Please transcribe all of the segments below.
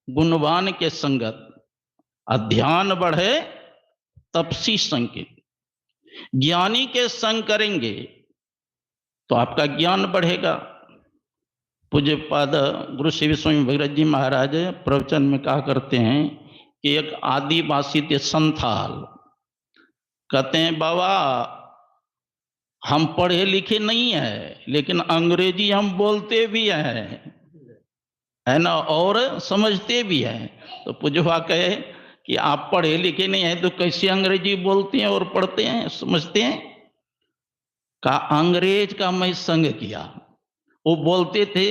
गुणवान के संगत, ध्यान बढ़े तपसी संग के। ज्ञानी के संग करेंगे तो आपका ज्ञान बढ़ेगा। पूज्यपाद गुरु श्री स्वामी भगीरथ जी महाराज प्रवचन में कहा करते हैं कि एक आदिवासी थे संथाल, कहते हैं बाबा हम पढ़े लिखे नहीं है लेकिन अंग्रेजी हम बोलते भी हैं, है ना, और समझते भी हैं। तो पूज्यपा कहे कि आप पढ़े लिखे नहीं हैं तो कैसे अंग्रेजी बोलते हैं और पढ़ते हैं समझते हैं? का अंग्रेज का मैं संग किया, वो बोलते थे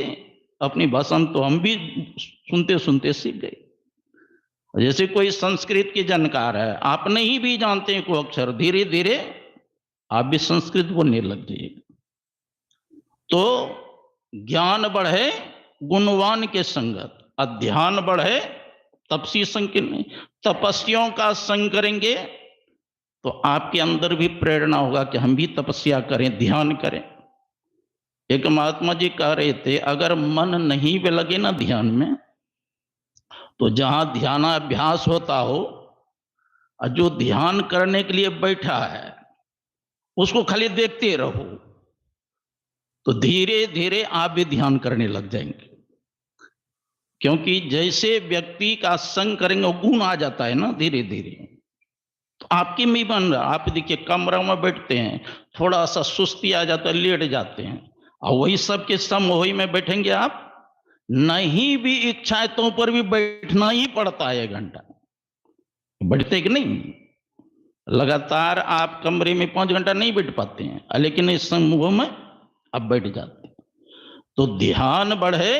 अपनी भाषा में तो हम भी सुनते सुनते सीख गए। जैसे कोई संस्कृत के जानकार है, आप नहीं भी जानते हैं कोई अक्षर, धीरे धीरे आप भी संस्कृत बोलने लग जाइएगा। तो ज्ञान बढ़े गुणवान के संगत, ध्यान बढ़े तपसी संग के। तपस्वियों का संग करेंगे तो आपके अंदर भी प्रेरणा होगा कि हम भी तपस्या करें, ध्यान करें। एक महात्मा जी कह रहे थे अगर मन नहीं भी लगे ना ध्यान में, तो जहां ध्यानाभ्यास होता हो, जो ध्यान करने के लिए बैठा है उसको खाली देखते रहो, तो धीरे धीरे आप भी ध्यान करने लग जाएंगे। क्योंकि जैसे व्यक्ति का संग करेंगे गुण आ जाता है ना धीरे धीरे, तो आपकी में बन रहा। आप देखिए कमरा में बैठते हैं, थोड़ा सा सुस्ती आ जाता है, लेट जाते हैं, और वही सबके समूह में बैठेंगे आप, नहीं भी इच्छाएं तो पर भी बैठना ही पड़ता है 1 घंटा। बैठते कि नहीं? लगातार आप कमरे में 5 घंटा नहीं बैठ पाते हैं, लेकिन इस समूह में आप बैठ जाते हैं। तो ध्यान बढ़े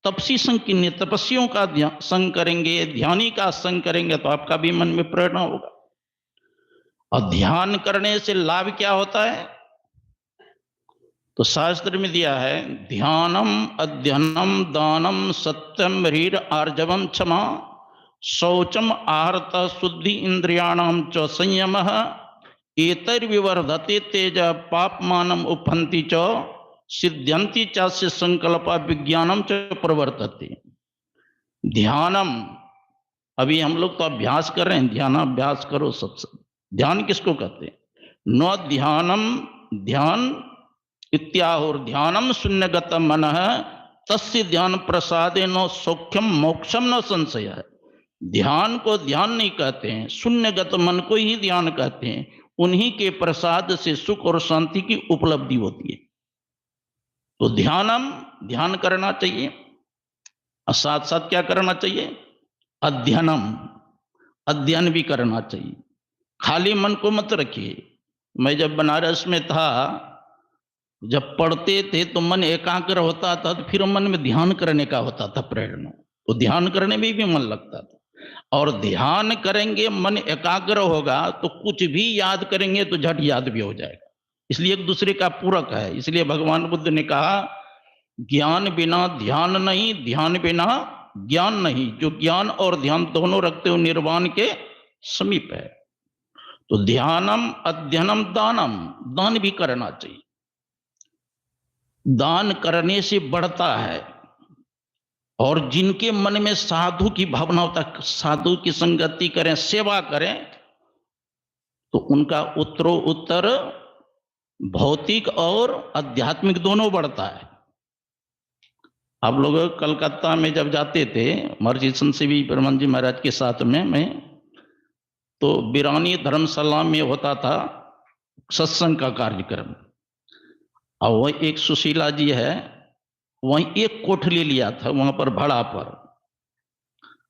तपसी संग की, तपस्वियों का संग करेंगे, ध्यानी का संग करेंगे तो आपका भी मन में प्रेरणा होगा। और ध्यान करने से लाभ क्या होता है? तो शास्त्र में दिया है ध्यानम अध्ययनम दानम सत्यम ह्रीर आर्जवम क्षमा शौचम आहारत शुद्धि इंद्रियाणाम च संयमः एतैर्विवर्धते तेज पापमानम उपहन्ति च सिद्ध्यन्ति चास्य संकल्पा विज्ञानम च प्रवर्तते। ध्यानम, अभी हम लोग तो अभ्यास कर रहे हैं, ध्यानाभ्यास करो सबसे। ध्यान किसको कहते हैं? न ध्यानम ध्यान इत्याहुर ध्यानम शून्यगत मनः तस्य ध्यान प्रसादे न सौख्यम मोक्षम न संशय है। ध्यान को ध्यान नहीं कहते हैं, शून्यगत मन को ही ध्यान कहते हैं। उन्हीं के प्रसाद से सुख और शांति की उपलब्धि होती है। तो ध्यानम, ध्यान करना चाहिए, और साथ साथ क्या करना चाहिए? अध्ययनम, अध्ययन भी करना चाहिए। खाली मन को मत रखिए। मैं जब बनारस में था, जब पढ़ते थे तो मन एकाग्र होता था, तो फिर मन में ध्यान करने का होता था प्रेरणा, तो ध्यान करने में भी मन लगता था। और ध्यान करेंगे मन एकाग्र होगा तो कुछ भी याद करेंगे तो झट याद भी हो जाएगा। इसलिए एक दूसरे का पूरक है। इसलिए भगवान बुद्ध ने कहा ज्ञान बिना ध्यान नहीं, ध्यान बिना ज्ञान नहीं। जो ज्ञान और ध्यान दोनों रखते हो निर्वाण के समीप है। तो ध्यानम अध्ययनम दानम, दान भी करना चाहिए। दान करने से बढ़ता है। और जिनके मन में साधु की भावना होता है, साधु की संगति करें, सेवा करें, तो उनका उत्तरोत्तर भौतिक और आध्यात्मिक दोनों बढ़ता है। आप लोग कलकत्ता में जब जाते थे महर्षि संत सेवी ब्रह्मन जी महाराज के साथ में, मैं तो बिरानी धर्मशाला में होता था सत्संग का कार्यक्रम, और वह एक सुशीला जी है, वहीं एक कोठली लिया था वहां पर भाड़ा पर।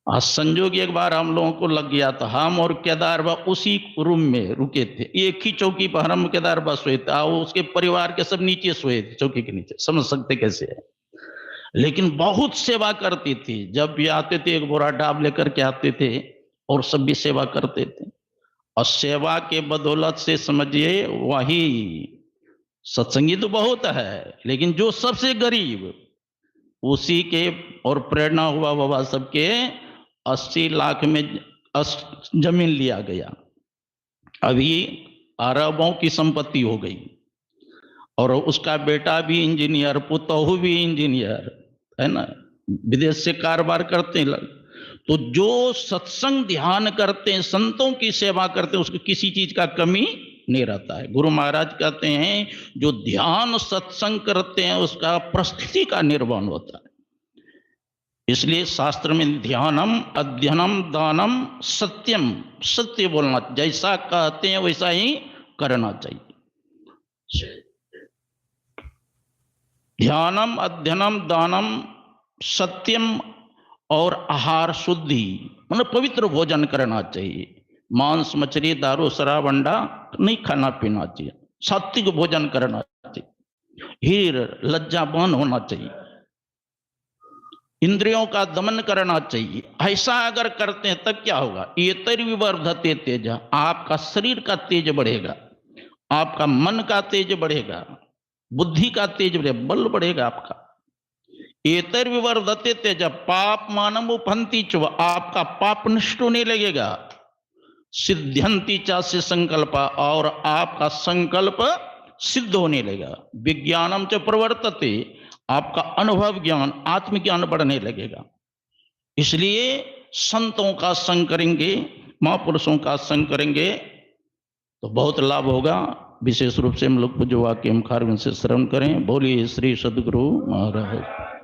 आज संजोग एक बार हम लोगों को लग गया था, हम और केदार बा उसी रूम में रुके थे, एक ही चौकी पर हम केदार बा सोए थे, और उसके परिवार के सब नीचे सोए थे चौकी के नीचे। समझ सकते कैसे है। लेकिन बहुत सेवा करती थी, जब भी आते थे एक बोरा डाब लेकर के आते थे, और सब भी सेवा करते थे। और सेवा के बदौलत से समझिए वही सत्संगी तो बहुत है, लेकिन जो सबसे गरीब उसी के और प्रेरणा हुआ बाबा सबके 80 लाख में जमीन लिया गया, अभी अरबों की संपत्ति हो गई। और उसका बेटा भी इंजीनियर, पुतोहू भी इंजीनियर है ना। विदेश से कारोबार करते हैं। तो जो सत्संग ध्यान करते हैं, संतों की सेवा करते हैं, उसको किसी चीज का कमी नहीं रहता है। गुरु महाराज कहते हैं जो ध्यान सत्संग करते हैं उसका परिस्थिति का निर्वाण होता है। इसलिए शास्त्र में ध्यानम, अध्ययनम, दानम, सत्यम, सत्य बोलना, जैसा कहते हैं वैसा ही करना चाहिए। ध्यानम, अध्ययनम, दानम, सत्यम और आहार शुद्धि, मतलब पवित्र भोजन करना चाहिए। मांस, मछली, दारू, शराब, अंडा नहीं खाना पीना चाहिए। सात्विक भोजन करना चाहिए। हीर लज्जावान होना चाहिए। इंद्रियों का दमन करना चाहिए। ऐसा अगर करते हैं तब क्या होगा? ये विवर्धते तेज, आपका शरीर का तेज बढ़ेगा, आपका मन का तेज बढ़ेगा, बुद्धि का तेज बढ़ेगा, बल बढ़ेगा आपका। एतर विवर्धते तेज पाप मानम उपहंति च, आपका पाप नष्ट होने लगेगा। सिद्ध्यंति चा से संकल्प, और आपका संकल्प सिद्ध होने लगेगा। विज्ञानम च प्रवर्तते, आपका अनुभव ज्ञान, आत्मज्ञान बढ़ने लगेगा। इसलिए संतों का संग करेंगे, महापुरुषों का संग करेंगे तो बहुत लाभ होगा। विशेष रूप से हम लोग जो वाक्य हम खारविंद से श्रवण करें। बोलिए श्री सद्गुरु महाराज।